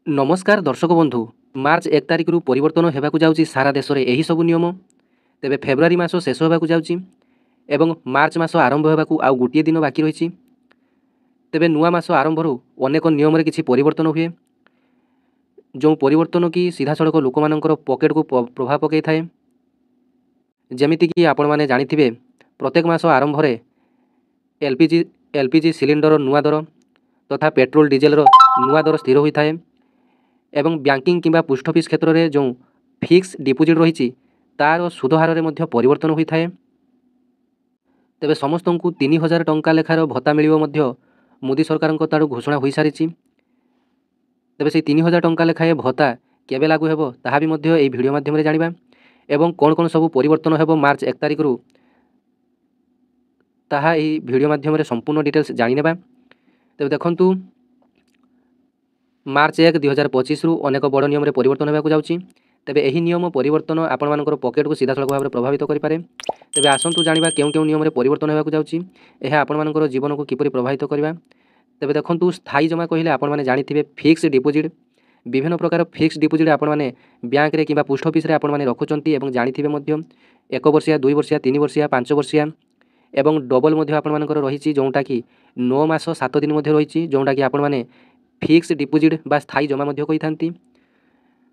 नमस्कार दर्शक बंधु मार्च 1 तारिख रु परिवर्तन होगाकू जाउची सारा देश में यही सब नियम तेबे फेब्रुआरी मास शेष होगाकू जाउची एवं मार्च मास आरंभ होगाकू आउ गोटे दिन बाकी रही। तेबे नुआ मास आरंभ अनेक नियम किसी परिवर्तन हुए जो परिवर्तन कि सीधा सड़क लोक मानकर पॉकेट को प्रभाव पकई थाए। जमीती आपण मैंने जानिथिबे प्रत्येक मास आरंभ एलपीजी सिलिंडर नुआ दर तथा पेट्रोल डीजेल नुआ दर स्थिर होता है एवं बैंकिंग किंबा पोस्ट ऑफिस क्षेत्र में जो फिक्स डिपोजिट रही तार सुध हार में परिवर्तन होता है। तेबे समस्त को 3000 टंका लेखार भत्ता मिल मोदी सरकार ताड़ू घोषणा हो सारी। तेबे से 3000 टंका लेखाए भत्ता केबे लागू हेबो ताहा भी मध्य एई वीडियो माध्यम जानिबा एवं कौन कौन सब परिवर्तन हेबो मार्च 1 तारिख रु ताहा एई वीडियो माध्यम संपूर्ण डिटेल्स जानिनेबा। तेबे देखंतु मार्च 1 2025 रु अनेक बड़ नियम रे परिवर्तन होगाकू जाउची। तेबे एही नियम परिवर्तन आपण मानकर पॉकेट को सीधा सड़क भाव प्रभावित करिपारे। तेबे आसंतु जानिबा केउ केउ नियम रे परिवर्तन होगाकू जाउची एहा आपण मानकर जीवन को किपरि प्रभावित करिबा। तेबे देखंतु स्थायी जमा कहिले आपण माने जानिथिबे फिक्स डिपोजिट विभिन्न प्रकार फिक्स डिपोजिट आपण माने बैंक रे किबा पोस्ट ऑफिस रे आपण माने रखुचंती एवं जानिथिबे मध्य 1 वर्षिया 2 वर्षिया 3 वर्षिया 5 वर्षिया एवं डबल मध्य आपण मानकर रहिची जोंटा कि 9 मास 7 दिन मध्य रहिची जोंटा कि आपण माने फिक्स डिपोजिट बा स्थायी जमा मध्य कहि थांती।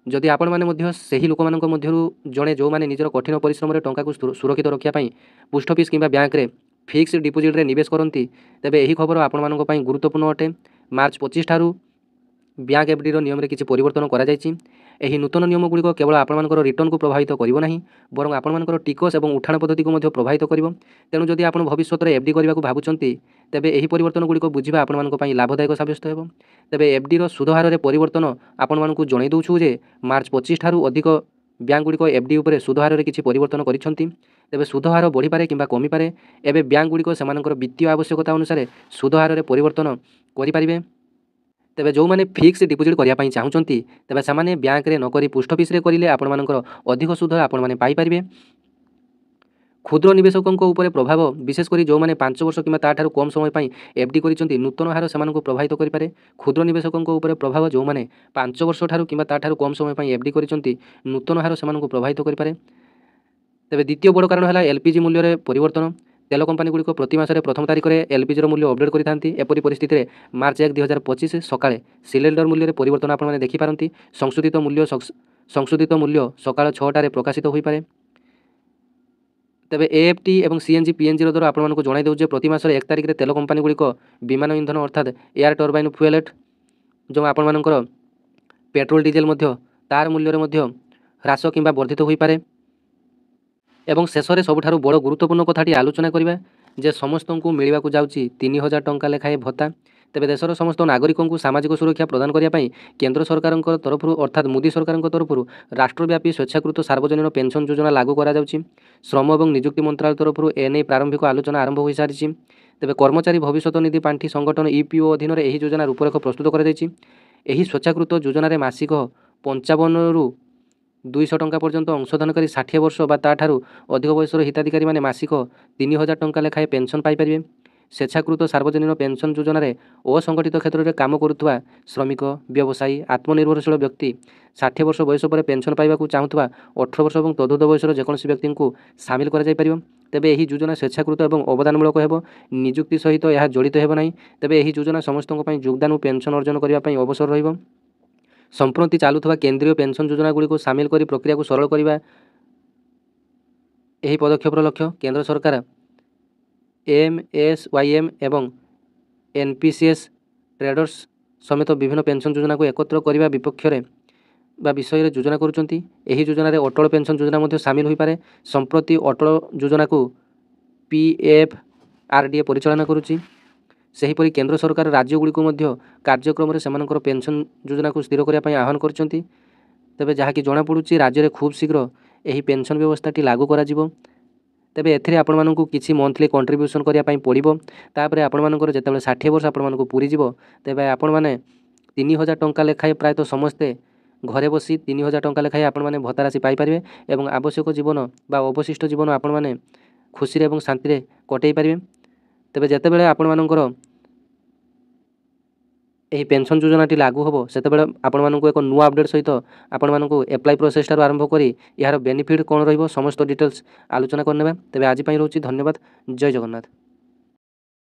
जदि आपण माने मध्य सही लोक मानक मध्यरु जणे जो माने निजर कठिन परिश्रम रे टंका को सुरक्षित रखिया पई पोस्ट ऑफिस किबा बैंक रे फिक्स डिपोजिट रे निवेश करंती तेबे एही खबर आपण मानक पई गुरुत्वपूर्ण अटे। मार्च 25 ठारू बैंक एफडी नियम रे किछि परिवर्तन करा जायछि। एही नूतन नियम गुड़िक केवल आपण रिटर्न को प्रभावित करिवो नाही बरं आपण टिकस और उठाण पद्धति को मध्य प्रभावित करिवो। तेणु जदि आपण भविष्यत एफडी करने को भावुचंती तेबे एही परिवर्तन गुड़िक बुझिबा आपण मानक पई लाभदायक साब्यस्त हेबो। तेबे एफडी रो सुध हार रे परिवर्तन आपण मानकु जणै दउछु जे मार्च 25 ठारू अधिक बैंक गुड़िक एफडी उपरे सुध हार रे किछि परिवर्तन करिसंती। तेबे सुध हार बढ़ी पारे किंबा कमी पारे एबे बैंक गुड़िक सेमानकर वित्तीय आवश्यकता अनुसार सुध हार रे परिवर्तन करि पारिबे। तेबे जो माने फिक्स डिपोजिट करिया पई चाहुचंती तेबे सामाने बैंक रे नकरी पोस्ट ऑफिस रे करिले आपण मानकर अधिक सुध आपण माने पाई परिबे। क्षुद्र निवेशकों ऊपर प्रभाव विशेषकर जो माने 5 वर्ष किंबा ताठारु कम समय पई एफडी करिसंती नूतन हार सेमानकु प्रभावित करि पारे। क्षुद्र निवेशकों ऊपर प्रभाव जो माने 5 वर्ष ठारु किंबा ताठारु कम समय पई एफडी करिसंती नूतन हार सेमानकु प्रभावित करि पारे। तेबे द्वितीय बड़ कारण है एलपीजी मूल्य रे परिवर्तन। तेल कंपानी गुड़िक प्रति मासरे प्रथम तारिख में एलपीजी मूल्य अपडेट करते। एपरी परिस्थिति में मार्च 1 2025 सकाळे सिलिंडर मूल्य रे परिवर्तन आपण माने देखि पारंती। संशोधित मूल्य सकाळ 6टारे प्रकाशित होई पारे। तेबे एएफटी एवं सीएनजी पीएनजी दर आपण मानकु जणाई दउ जे प्रति मासरे 1 तारिख में तेल कंपानी गुड़िक विमान इंधन अर्थात एयर टर्बाइन फ्यूएलेट जो आपण मानकर पेट्रोल डीजेल मध्य तार मूल्य रे मध्य ह्रास किंबा वर्धित होई पारे। एवं शेष में सबुठारु बड़ गुरुत्वपूर्ण कथाटी आलोचना करिबा जे समस्त को मिलवाक जाउची 3000 टंका लेखाए भत्ता। तेबे देशर समस्त नागरिकों को सामाजिक सुरक्षा प्रदान करिया पई केंद्र सरकार तरफ अर्थात मोदी सरकार तरफ राष्ट्रव्यापी स्वेच्छाकृत सार्वजनिक पेंशन योजना लागू करा जाउची। श्रम और नियुक्ति मंत्रालय तरफ एने प्रारंभिक आलोचना आरंभ हो सारी। तेबे कर्मचारी भविष्य निधि पांठी संगठन ईपीओ अधीन एही योजना रूपरेख प्रस्तुत करा जायछि। एही स्वेच्छाकृत योजना रे मासिक 55 रु 200 टंका पर्यंत अंशदानकारी 60 वर्ष बा ताठारु अधिक बयसर हिताधिकारी माने मासिक 3000 टंका लेखाए पेंशन पाई परिबे। स्वेच्छाकृत सार्वजनिक पेंशन योजना रे असंगठित क्षेत्र में काम करुवा श्रमिक व्यवसायी आत्मनिर्भरशील व्यक्ति 60 वर्ष बयस पर पेंशन पाइबाकू चाहुवा 18 वर्ष और तदुद बयसर जेकोसी व्यक्ति को सामिल करा जाय परिबो। तेबे एही योजना स्वेच्छाकृत और अवदानमूलक हेबो नियुक्ति सहित यह जड़ित हेबो नाही। तेबे एही योजना समस्त पई योगदान और पेंशन अर्जन करिया पई अवसर रहिबो। संप्रति चालुवा केंद्रीय पेंशन योजना गुड़ी को सामिल करी प्रक्रिया को सरल करने यही पदक्षेपर लक्ष्य। केंद्र सरकार एमएसवाईएम एवं एनपीसीएस ट्रेडर्स समेत विभिन्न पेंशन योजना को एकत्र करने विपक्ष विषय योजना करुँच। योजना रे अटल पेंशन योजना मध्य सामिल हो पारे। संप्रति अटल योजना को पीएफआरडीए परिचालना करुँची। सेहीपरि केंद्र सरकार राज्य गुड़ी को मध्य कार्यक्रम रे सेमानकर पेंशन योजना को स्थिर करने ପାଇଁ आह्वान करछंती। तेबे जहाँकि जना पड़ुची राज्य रे खूब शीघ्र एही पेंशन व्यवस्थाटी लागू करा जिवो। तेबे एथिरे आपण मानकु किछि मंथली कंट्रीब्यूशन करिया ପାଇଁ पड़िबो। तापरे आपण मानकर जेतेबेले 60 वर्ष आपण मानकु पूरी जिवो तेबे आपण माने 3000 टंका लेखाए प्रायतः समस्ते घरे बसी 3000 टंका लेखाए आपण माने भत्ता राशि पाई परिबे एवं आवश्यक जीवन बा अवशिष्ट जीवन आपण माने खुशी रे एवं शांति रे कटै परिबे। तेबे जेतेबेले आपण मानकर ଏହି ପେନ୍ସନ୍ ଯୋଜନାଟି ଲାଗୁ ହେବ ସେତେବେଳେ ଆପଣମାନଙ୍କୁ ଏକ ନୂଆ ଅପଡ଼େଟ୍ ସହିତ ଆପଣମାନଙ୍କୁ ଆପ୍ଲାଏ ପ୍ରୋସେସଠାରୁ ଆରମ୍ଭ କରି ଏହାର ବେନିଫିଟ୍ କ'ଣ ରହିବ ସମସ୍ତ ଡିଟେଲ୍ସ ଆଲୋଚନା କରିନେବା। ତେବେ ଆଜି ପାଇଁ ରହୁଛି ଧନ୍ୟବାଦ। ଜୟ ଜଗନ୍ନାଥ।